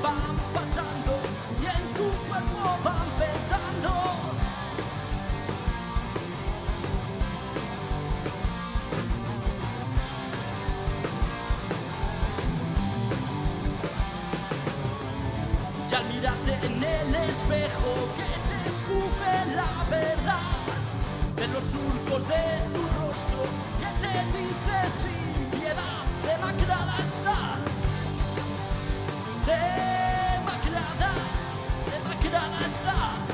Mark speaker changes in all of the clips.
Speaker 1: van pasando y en tu cuerpo van pensando. Y al mirarte en el espejo que te escupe la verdad, de los surcos de tu rostro que te dice sin piedad, demacrada está, demacrada, demacrada estás,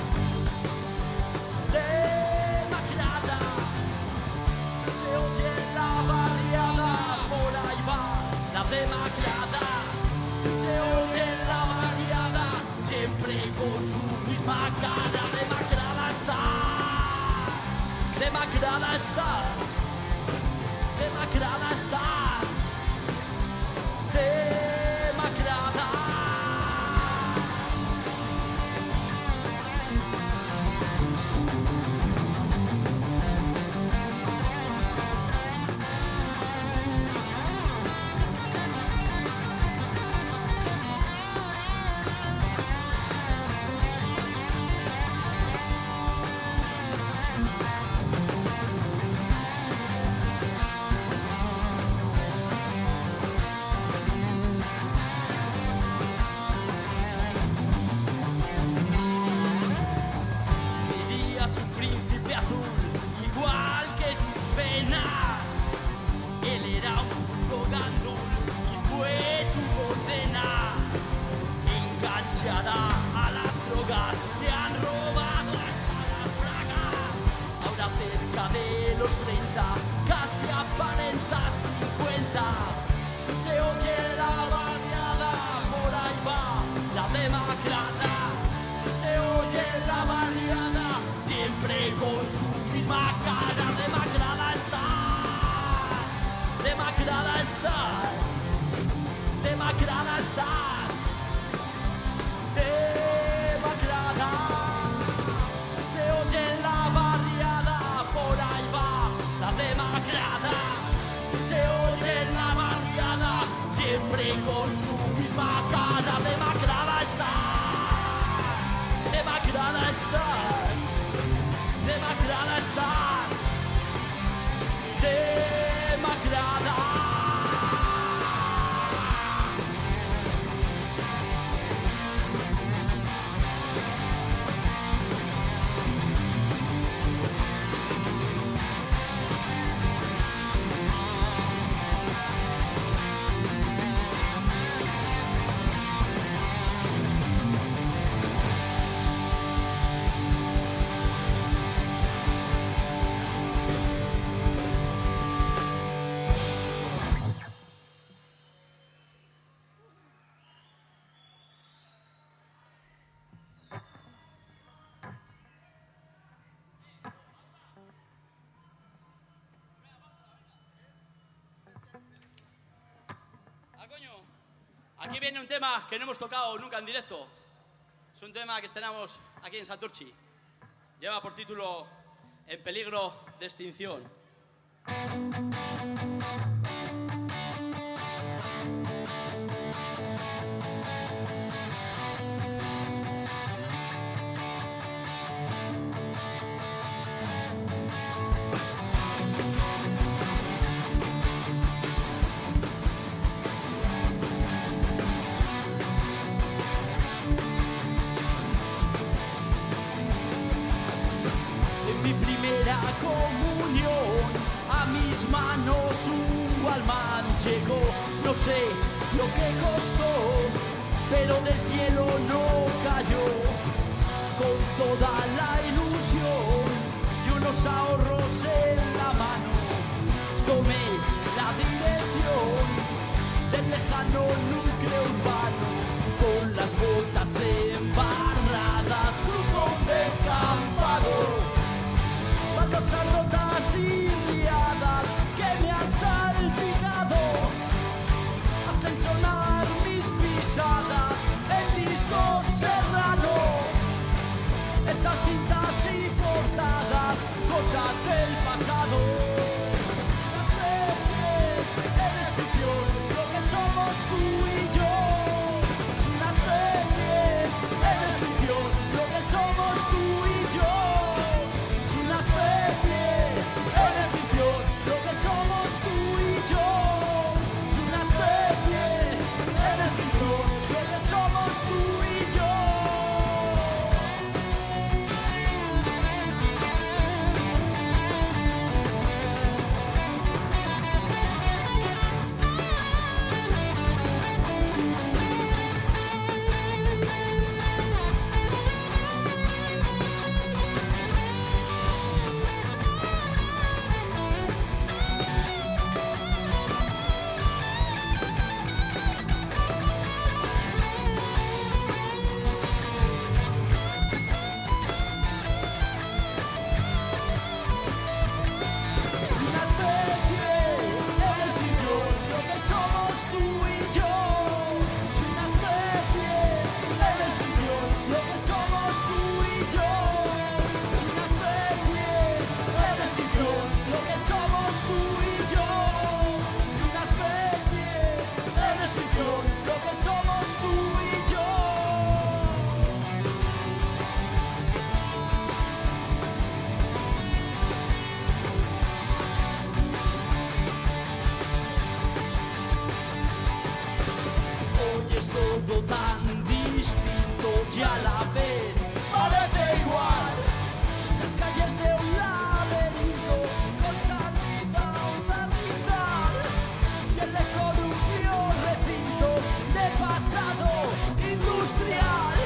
Speaker 1: demacrada. Se oye la variada, por ahí va la demacrada. Se oye la variada, siempre con su misma cara, demacrada estás, demacrada estás, demacrada estás, demacrada. A las drogas te han robado hasta las bragas. Ahora cerca de los 30, casi aparentas 50. Se oye la variada, por ahí va la demacrada. Se oye la variada, siempre con su misma cara. Demacrada estás, demacrada estás, demacrada estás. Demacrada, se oye la barriada, por ahí va la demacrada. Se oye la barriada, siempre con su misma cara. Demacrada estás, demacrada estás, demacrada estás, demacrada. Aquí viene un tema que no hemos tocado nunca en directo. Es un tema que estrenamos aquí en Santurtzi. Lleva por título En peligro de extinción. Mi primera comunión, a mis manos un gualmán llegó. No sé lo que costó, pero del cielo no cayó. Con toda la ilusión y unos ahorros en la mano, tomé la dirección del lejano núcleo urbano. Con las botas embarradas, cruzo un descampado. Baldosas rotas y liadas que me han salpicado hacen sonar mis pisadas en disco serrano. Esas cintas y portadas, cosas del pasado. La descripción es lo que somos tú y yo. Las es todo tan distinto y a la vez parece igual. Las calles de un laberinto con salida a un barrizal y el eco de un frío recinto de pasado industrial.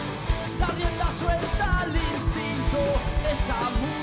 Speaker 1: La rienda suelta al instinto, esa música